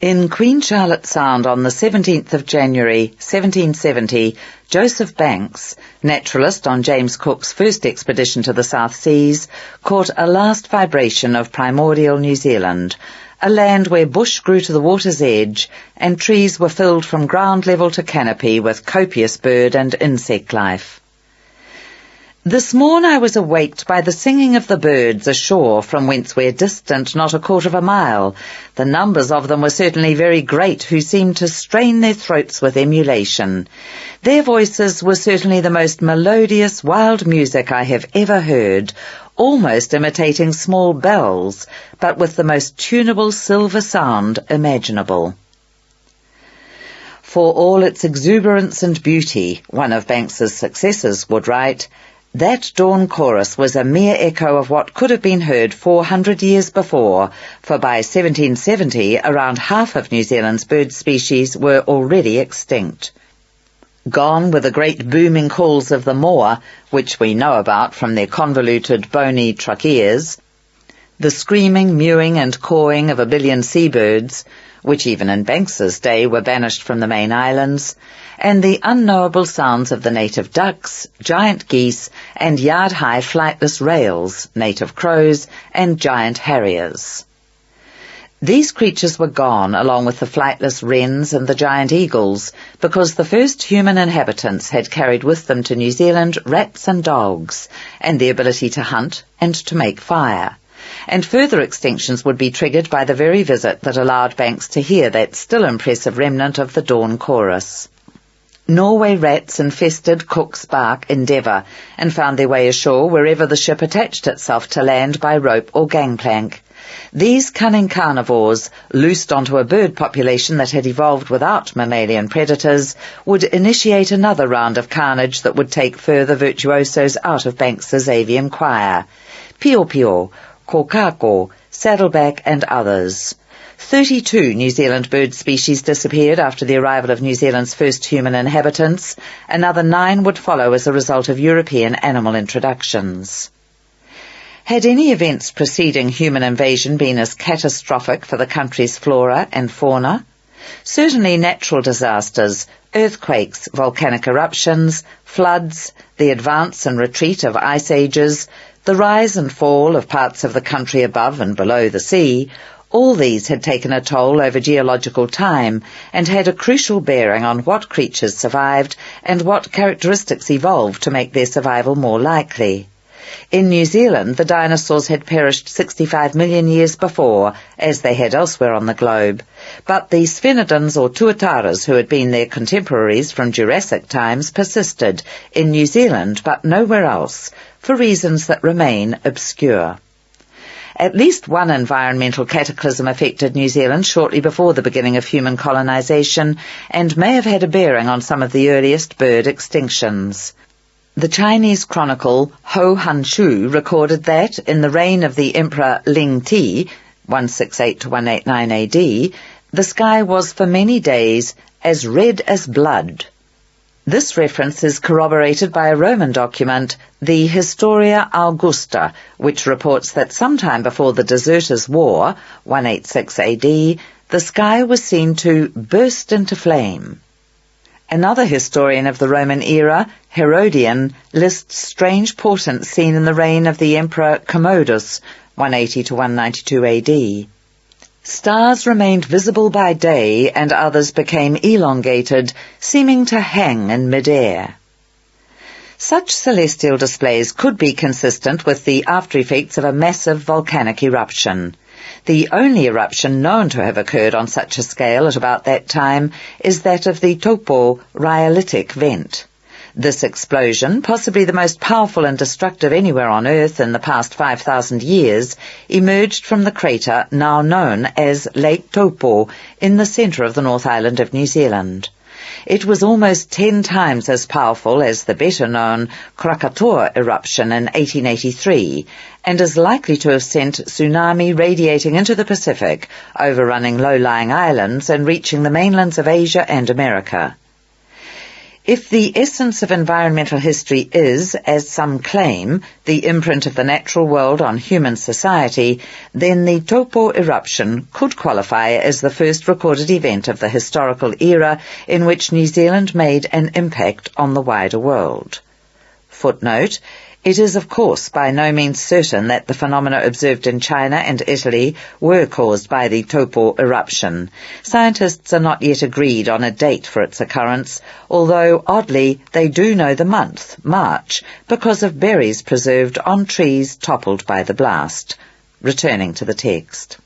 In Queen Charlotte Sound on the 17th of January 1770, Joseph Banks, naturalist on James Cook's first expedition to the South Seas, caught a last vibration of primordial New Zealand, a land where bush grew to the water's edge and trees were filled from ground level to canopy with copious bird and insect life. This morn I was awaked by the singing of the birds ashore, from whence we're distant not a quarter of a mile. The numbers of them were certainly very great, who seemed to strain their throats with emulation. Their voices were certainly the most melodious wild music I have ever heard, almost imitating small bells, but with the most tunable silver sound imaginable. For all its exuberance and beauty, one of Banks's successors would write, that dawn chorus was a mere echo of what could have been heard 400 years before, for by 1770 around half of New Zealand's bird species were already extinct. Gone were the great booming calls of the moa, which we know about from their convoluted bony trocheas, the screaming, mewing and cawing of a billion seabirds, which even in Banks's day were banished from the main islands, and the unknowable sounds of the native ducks, giant geese, and yard-high flightless rails, native crows, and giant harriers. These creatures were gone, along with the flightless wrens and the giant eagles, because the first human inhabitants had carried with them to New Zealand rats and dogs, and the ability to hunt and to make fire. And further extinctions would be triggered by the very visit that allowed Banks to hear that still impressive remnant of the dawn chorus. Norway rats infested Cook's bark Endeavour, and found their way ashore wherever the ship attached itself to land by rope or gangplank. These cunning carnivores, loosed onto a bird population that had evolved without mammalian predators, would initiate another round of carnage that would take further virtuosos out of Banks's avian choir. Pio-pio, Kokako, Saddleback and others. 32 New Zealand bird species disappeared after the arrival of New Zealand's first human inhabitants. Another 9 would follow as a result of European animal introductions. Had any events preceding human invasion been as catastrophic for the country's flora and fauna? Certainly natural disasters, earthquakes, volcanic eruptions, floods, the advance and retreat of ice ages, the rise and fall of parts of the country above and below the sea, all these had taken a toll over geological time and had a crucial bearing on what creatures survived and what characteristics evolved to make their survival more likely. In New Zealand, the dinosaurs had perished 65 million years before, as they had elsewhere on the globe, but the sphenodons or tuataras who had been their contemporaries from Jurassic times persisted in New Zealand but nowhere else, for reasons that remain obscure. At least one environmental cataclysm affected New Zealand shortly before the beginning of human colonization and may have had a bearing on some of the earliest bird extinctions. The Chinese chronicle Ho Han Shu recorded that, in the reign of the Emperor Ling Ti, 168 to 189 AD, the sky was for many days as red as blood. This reference is corroborated by a Roman document, the Historia Augusta, which reports that sometime before the Deserters' War, 186 AD, the sky was seen to burst into flame. Another historian of the Roman era, Herodian, lists strange portents seen in the reign of the Emperor Commodus, 180 to 192 AD. Stars remained visible by day and others became elongated, seeming to hang in mid-air. Such celestial displays could be consistent with the after-effects of a massive volcanic eruption. The only eruption known to have occurred on such a scale at about that time is that of the Taupo rhyolitic vent. This explosion, possibly the most powerful and destructive anywhere on Earth in the past 5,000 years, emerged from the crater now known as Lake Taupo in the centre of the North Island of New Zealand. It was almost 10 times as powerful as the better-known Krakatoa eruption in 1883, and is likely to have sent tsunami radiating into the Pacific, overrunning low-lying islands and reaching the mainlands of Asia and America. If the essence of environmental history is, as some claim, the imprint of the natural world on human society, then the Taupo eruption could qualify as the first recorded event of the historical era in which New Zealand made an impact on the wider world. Footnote: it is of course by no means certain that the phenomena observed in China and Italy were caused by the Taupo eruption. Scientists are not yet agreed on a date for its occurrence, although oddly they do know the month, March, because of berries preserved on trees toppled by the blast. Returning to the text.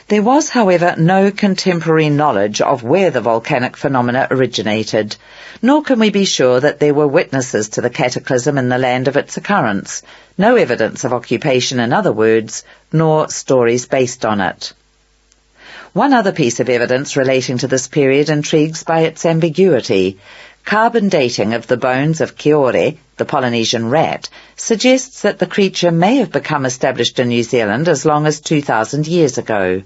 There was, however, no contemporary knowledge of where the volcanic phenomena originated, nor can we be sure that there were witnesses to the cataclysm in the land of its occurrence, no evidence of occupation, in other words, nor stories based on it. One other piece of evidence relating to this period intrigues by its ambiguity. Carbon dating of the bones of Kiore, the Polynesian rat, suggests that the creature may have become established in New Zealand as long as 2,000 years ago.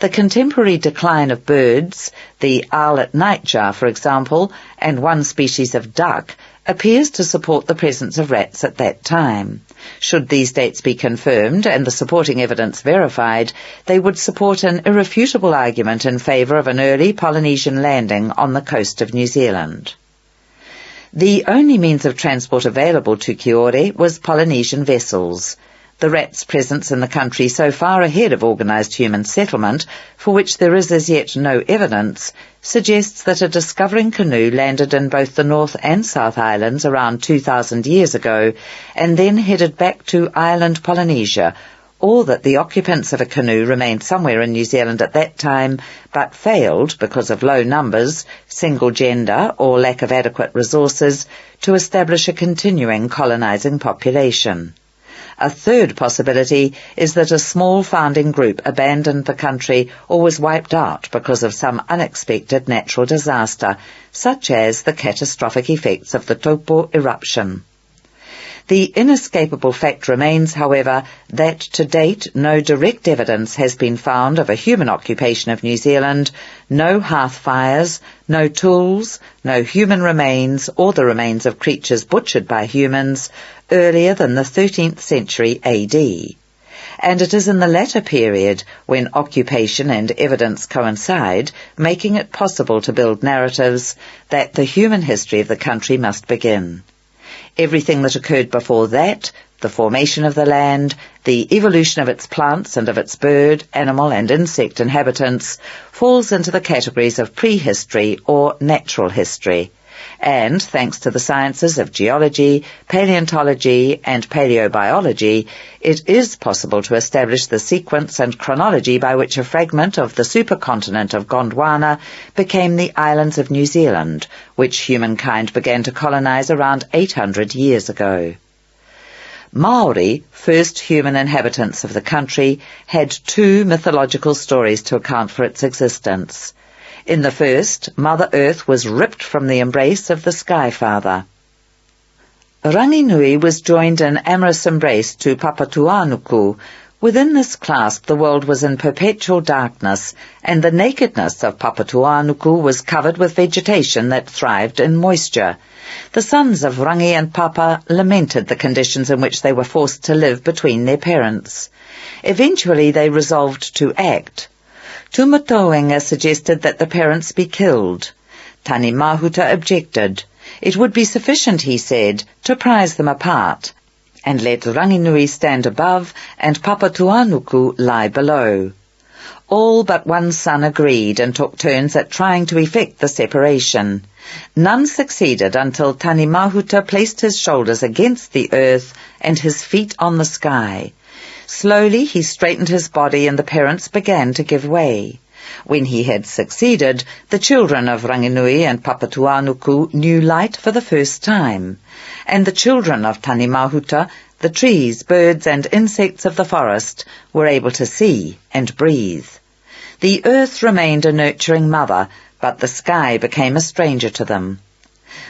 The contemporary decline of birds, the owlet nightjar for example, and one species of duck, appears to support the presence of rats at that time. Should these dates be confirmed and the supporting evidence verified, they would support an irrefutable argument in favour of an early Polynesian landing on the coast of New Zealand. The only means of transport available to Kiore was Polynesian vessels. The rats' presence in the country so far ahead of organised human settlement, for which there is as yet no evidence, suggests that a discovering canoe landed in both the North and South Islands around 2,000 years ago, and then headed back to island Polynesia, or that the occupants of a canoe remained somewhere in New Zealand at that time, but failed, because of low numbers, single gender, or lack of adequate resources, to establish a continuing colonising population. A third possibility is that a small founding group abandoned the country or was wiped out because of some unexpected natural disaster, such as the catastrophic effects of the Taupo eruption. The inescapable fact remains, however, that to date no direct evidence has been found of a human occupation of New Zealand, no hearth fires, no tools, no human remains or the remains of creatures butchered by humans earlier than the 13th century AD. And it is in the latter period, when occupation and evidence coincide, making it possible to build narratives, that the human history of the country must begin. Everything that occurred before that, the formation of the land, the evolution of its plants and of its bird, animal and insect inhabitants, falls into the categories of prehistory or natural history. And, thanks to the sciences of geology, paleontology and paleobiology, it is possible to establish the sequence and chronology by which a fragment of the supercontinent of Gondwana became the islands of New Zealand, which humankind began to colonize around 800 years ago. Maori, first human inhabitants of the country, had two mythological stories to account for its existence. In the first, Mother Earth was ripped from the embrace of the Sky Father. Ranginui was joined in amorous embrace to Papatuanuku. Within this clasp the world was in perpetual darkness, and the nakedness of Papatuanuku was covered with vegetation that thrived in moisture. The sons of Rangi and Papa lamented the conditions in which they were forced to live between their parents. Eventually they resolved to act. Tumatoenga suggested that the parents be killed. Tani Mahuta objected. It would be sufficient, he said, to prize them apart, and let Ranginui stand above and Papatuanuku lie below. All but one son agreed and took turns at trying to effect the separation. None succeeded until Tani Mahuta placed his shoulders against the earth and his feet on the sky. Slowly he straightened his body and the parents began to give way. When he had succeeded, the children of Ranginui and Papatuanuku knew light for the first time, and the children of Tani Mahuta, the trees, birds and insects of the forest, were able to see and breathe. The earth remained a nurturing mother, but the sky became a stranger to them.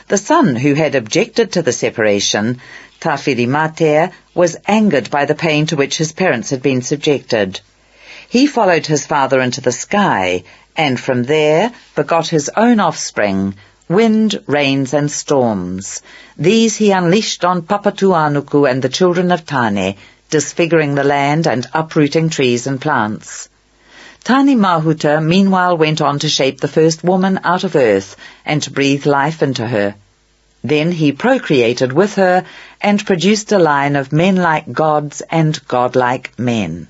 The son who had objected to the separation, Tawhirimatea, was angered by the pain to which his parents had been subjected. He followed his father into the sky, and from there begot his own offspring, wind, rains and storms. These he unleashed on Papatuanuku and the children of Tane, disfiguring the land and uprooting trees and plants. Tani Mahuta meanwhile went on to shape the first woman out of earth and to breathe life into her. Then he procreated with her and produced a line of men-like gods and godlike men.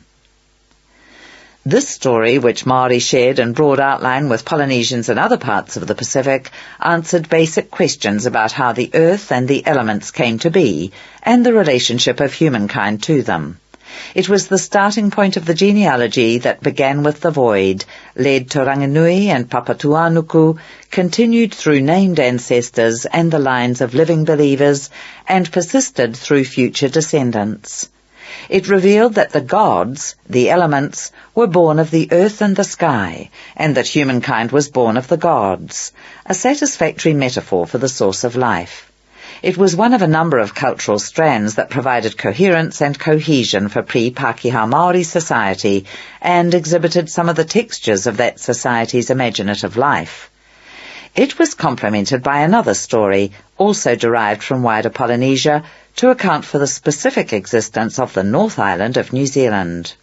This story, which Maori shared in broad outline with Polynesians in other parts of the Pacific, answered basic questions about how the earth and the elements came to be and the relationship of humankind to them. It was the starting point of the genealogy that began with the void, led to Ranginui and Papatuanuku, continued through named ancestors and the lines of living believers, and persisted through future descendants. It revealed that the gods, the elements, were born of the earth and the sky, and that humankind was born of the gods, a satisfactory metaphor for the source of life. It was one of a number of cultural strands that provided coherence and cohesion for pre-Pākehā Māori society and exhibited some of the textures of that society's imaginative life. It was complemented by another story, also derived from wider Polynesia, to account for the specific existence of the North Island of New Zealand.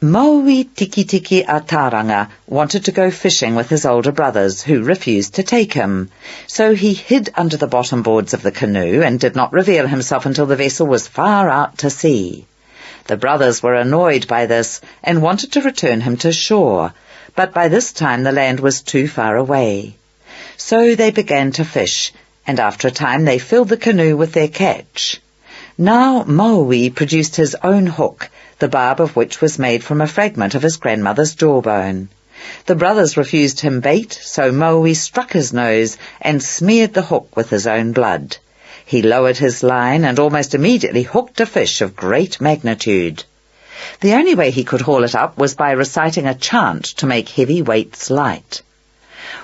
Maui Tiki a Taranga wanted to go fishing with his older brothers, who refused to take him. So he hid under the bottom boards of the canoe and did not reveal himself until the vessel was far out to sea. The brothers were annoyed by this and wanted to return him to shore, but by this time the land was too far away. So they began to fish, and after a time they filled the canoe with their catch. Now Maui produced his own hook, the barb of which was made from a fragment of his grandmother's jawbone. The brothers refused him bait, so Maui struck his nose and smeared the hook with his own blood. He lowered his line and almost immediately hooked a fish of great magnitude. The only way he could haul it up was by reciting a chant to make heavy weights light.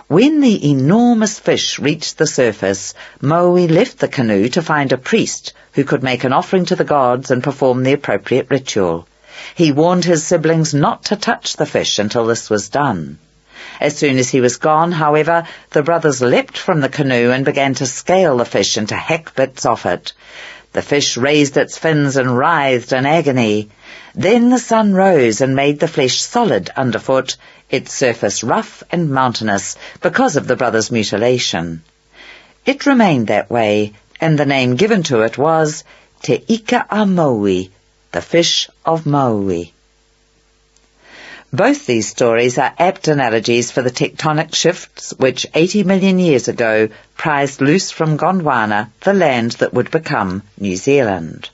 When the enormous fish reached the surface, Maui left the canoe to find a priest who could make an offering to the gods and perform the appropriate ritual. He warned his siblings not to touch the fish until this was done. As soon as he was gone, however, the brothers leapt from the canoe and began to scale the fish and to hack bits off it. The fish raised its fins and writhed in agony. Then the sun rose and made the flesh solid underfoot, its surface rough and mountainous because of the brothers' mutilation. It remained that way, and the name given to it was Te Ika a Maui, the fish of Maui. Both these stories are apt analogies for the tectonic shifts which 80 million years ago prized loose from Gondwana the land that would become New Zealand.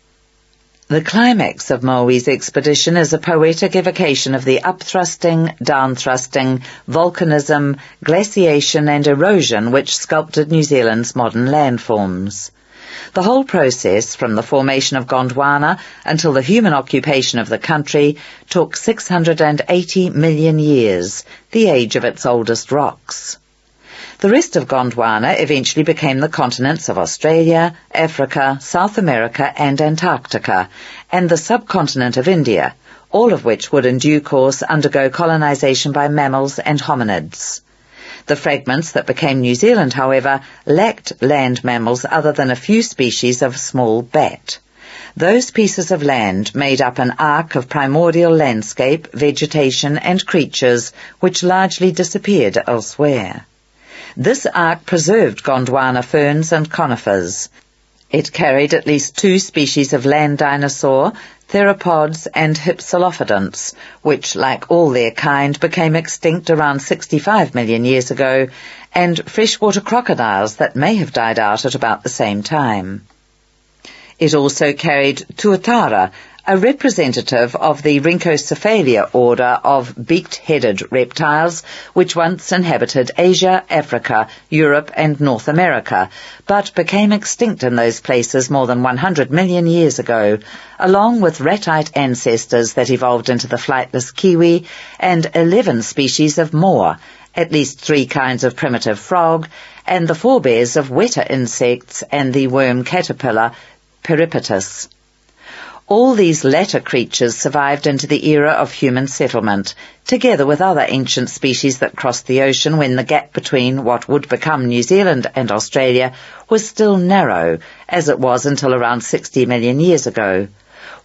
The climax of Maui's expedition is a poetic evocation of the upthrusting, downthrusting, volcanism, glaciation and erosion which sculpted New Zealand's modern landforms. The whole process, from the formation of Gondwana until the human occupation of the country, took 680 million years, the age of its oldest rocks. The rest of Gondwana eventually became the continents of Australia, Africa, South America and Antarctica, and the subcontinent of India, all of which would in due course undergo colonization by mammals and hominids. The fragments that became New Zealand, however, lacked land mammals other than a few species of small bat. Those pieces of land made up an arc of primordial landscape, vegetation and creatures which largely disappeared elsewhere. This arc preserved Gondwana ferns and conifers. It carried at least 2 species of land dinosaur, theropods and hypsilophodonts, which, like all their kind, became extinct around 65 million years ago, and freshwater crocodiles that may have died out at about the same time. It also carried tuatara, a representative of the Rhynchocephalia order of beaked-headed reptiles which once inhabited Asia, Africa, Europe and North America, but became extinct in those places more than 100 million years ago, along with ratite ancestors that evolved into the flightless kiwi and 11 species of moa, at least 3 kinds of primitive frog, and the forebears of wetter insects and the worm caterpillar Peripatus. All these latter creatures survived into the era of human settlement, together with other ancient species that crossed the ocean when the gap between what would become New Zealand and Australia was still narrow, as it was until around 60 million years ago.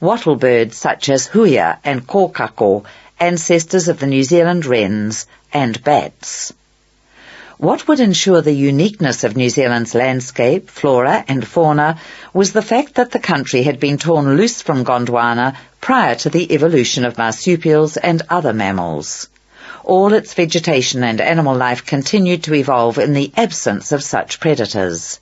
Wattle birds such as huia and kōkako, ancestors of the New Zealand wrens, and bats. What would ensure the uniqueness of New Zealand's landscape, flora and fauna was the fact that the country had been torn loose from Gondwana prior to the evolution of marsupials and other mammals. All its vegetation and animal life continued to evolve in the absence of such predators.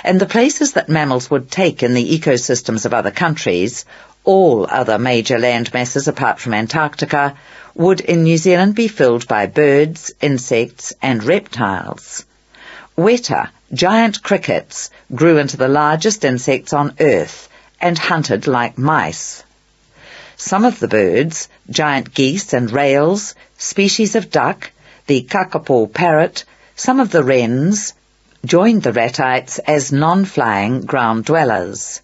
And the places that mammals would take in the ecosystems of other countries, all other major land masses apart from Antarctica, would in New Zealand be filled by birds, insects and reptiles. Weta, giant crickets, grew into the largest insects on Earth and hunted like mice. Some of the birds, giant geese and rails, species of duck, the kakapo parrot, some of the wrens, joined the ratites as non-flying ground dwellers.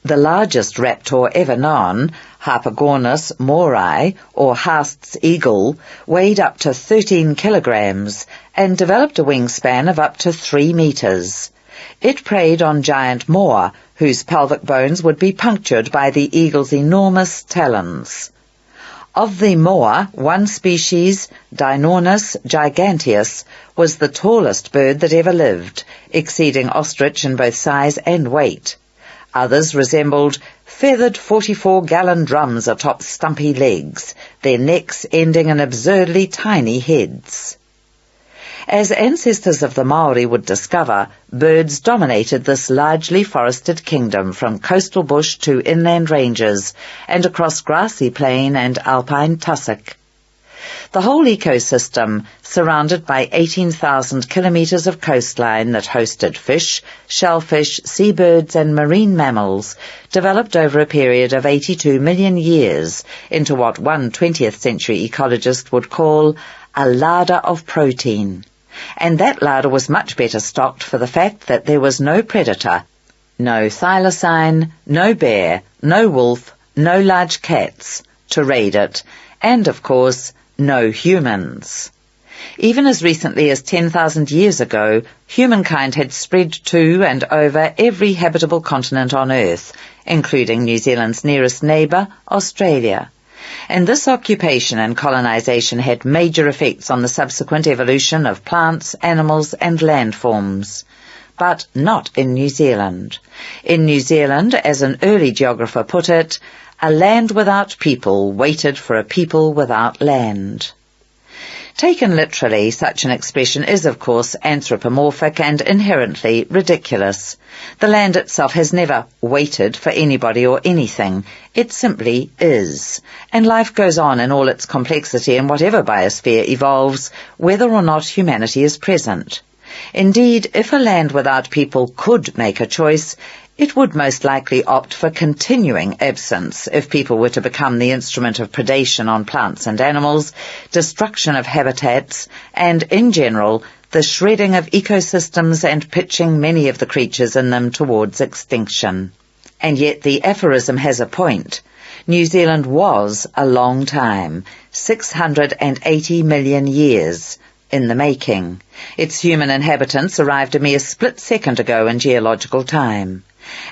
The largest raptor ever known, Harpagornis morai, or Haast's eagle, weighed up to 13 kilograms and developed a wingspan of up to 3 meters. It preyed on giant moa, whose pelvic bones would be punctured by the eagle's enormous talons. Of the moa, one species, Dinornis giganteus, was the tallest bird that ever lived, exceeding ostrich in both size and weight. Others resembled feathered 44-gallon drums atop stumpy legs, their necks ending in absurdly tiny heads. As ancestors of the Maori would discover, birds dominated this largely forested kingdom from coastal bush to inland ranges and across grassy plain and alpine tussock. The whole ecosystem, surrounded by 18,000 kilometers of coastline that hosted fish, shellfish, seabirds and marine mammals, developed over a period of 82 million years into what one 20th century ecologist would call a larder of protein. And that larder was much better stocked for the fact that there was no predator, no thylacine, no bear, no wolf, no large cats to raid it, and of course, no humans. Even as recently as 10,000 years ago, humankind had spread to and over every habitable continent on Earth, including New Zealand's nearest neighbour, Australia. And this occupation and colonisation had major effects on the subsequent evolution of plants, animals and landforms. But not in New Zealand. In New Zealand, as an early geographer put it, a land without people waited for a people without land. Taken literally, such an expression is, of course, anthropomorphic and inherently ridiculous. The land itself has never waited for anybody or anything. It simply is. And life goes on in all its complexity in whatever biosphere evolves, whether or not humanity is present. Indeed, if a land without people could make a choice, it would most likely opt for continuing absence if people were to become the instrument of predation on plants and animals, destruction of habitats, and, in general, the shredding of ecosystems and pitching many of the creatures in them towards extinction. And yet the aphorism has a point. New Zealand was a long time, 680 million years, in the making. Its human inhabitants arrived a mere split second ago in geological time.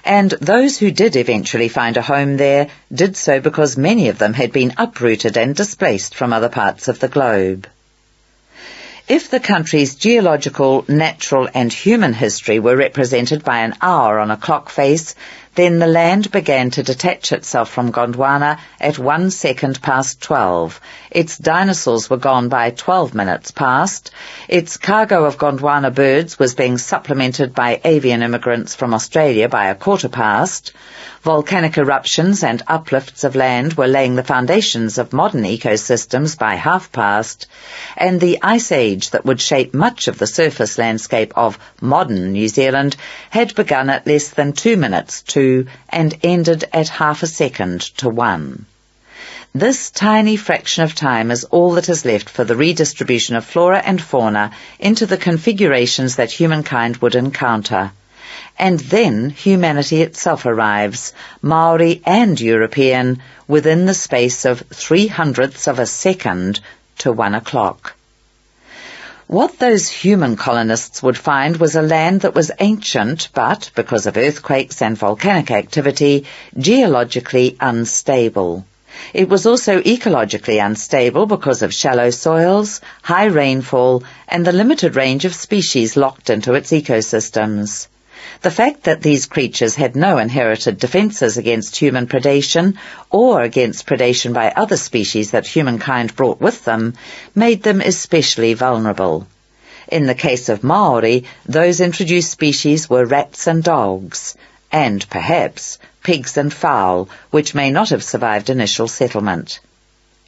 And those who did eventually find a home there did so because many of them had been uprooted and displaced from other parts of the globe. If the country's geological, natural and human history were represented by an hour on a clock face, then the land began to detach itself from Gondwana at 1 second past 12. Its dinosaurs were gone by 12 minutes past. Its cargo of Gondwana birds was being supplemented by avian immigrants from Australia by a quarter past. Volcanic eruptions and uplifts of land were laying the foundations of modern ecosystems by half past, and the ice age that would shape much of the surface landscape of modern New Zealand had begun at less than 2 minutes to and ended at half a second to 1. This tiny fraction of time is all that is left for the redistribution of flora and fauna into the configurations that humankind would encounter. and then humanity itself arrives, Maori and European, within the space of 0.03 of a second to 1 o'clock. What those human colonists would find was a land that was ancient but, because of earthquakes and volcanic activity, geologically unstable. It was also ecologically unstable because of shallow soils, high rainfall, and the limited range of species locked into its ecosystems. The fact that these creatures had no inherited defences against human predation or against predation by other species that humankind brought with them made them especially vulnerable. In the case of Maori, those introduced species were rats and dogs, and perhaps pigs and fowl, which may not have survived initial settlement.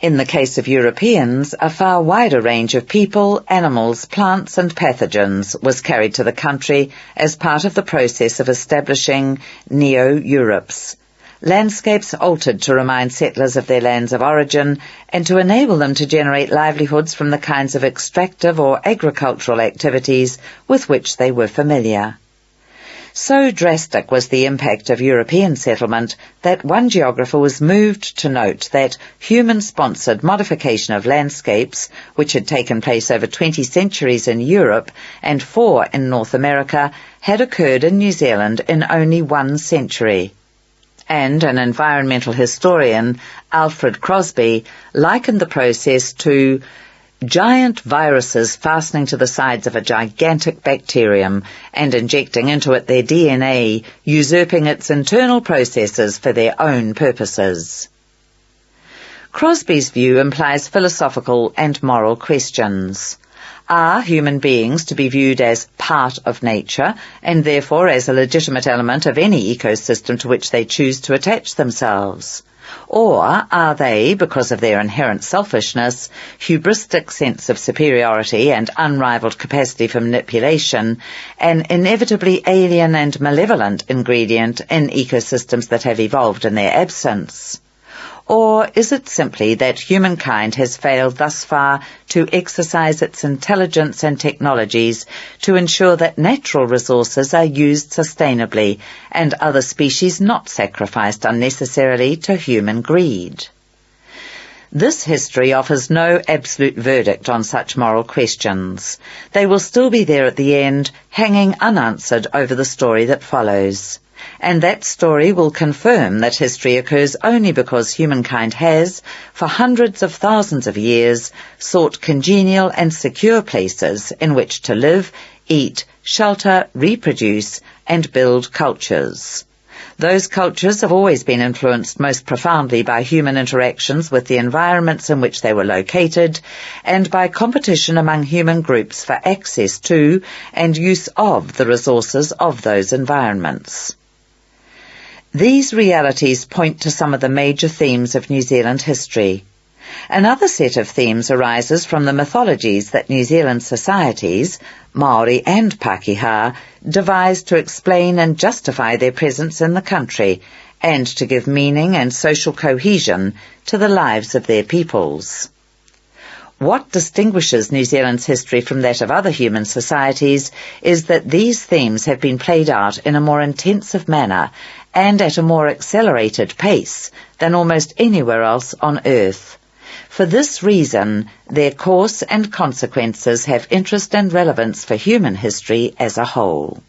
In the case of Europeans, a far wider range of people, animals, plants and pathogens was carried to the country as part of the process of establishing Neo-Europes. Landscapes altered to remind settlers of their lands of origin and to enable them to generate livelihoods from the kinds of extractive or agricultural activities with which they were familiar. So drastic was the impact of European settlement that one geographer was moved to note that human-sponsored modification of landscapes, which had taken place over 20 centuries in Europe and 4 in North America, had occurred in New Zealand in only 1 century. And an environmental historian, Alfred Crosby, likened the process to giant viruses fastening to the sides of a gigantic bacterium and injecting into it their DNA, usurping its internal processes for their own purposes. Crosby's view implies philosophical and moral questions. Are human beings to be viewed as part of nature and therefore as a legitimate element of any ecosystem to which they choose to attach themselves? Or are they, because of their inherent selfishness, hubristic sense of superiority and unrivaled capacity for manipulation, an inevitably alien and malevolent ingredient in ecosystems that have evolved in their absence? Or is it simply that humankind has failed thus far to exercise its intelligence and technologies to ensure that natural resources are used sustainably and other species not sacrificed unnecessarily to human greed? This history offers no absolute verdict on such moral questions. They will still be there at the end, hanging unanswered over the story that follows. And that story will confirm that history occurs only because humankind has, for hundreds of thousands of years, sought congenial and secure places in which to live, eat, shelter, reproduce, and build cultures. Those cultures have always been influenced most profoundly by human interactions with the environments in which they were located and by competition among human groups for access to and use of the resources of those environments. These realities point to some of the major themes of New Zealand history. Another set of themes arises from the mythologies that New Zealand societies, Maori and Pākehā, devised to explain and justify their presence in the country and to give meaning and social cohesion to the lives of their peoples. What distinguishes New Zealand's history from that of other human societies is that these themes have been played out in a more intensive manner and at a more accelerated pace than almost anywhere else on Earth. For this reason, their course and consequences have interest and relevance for human history as a whole.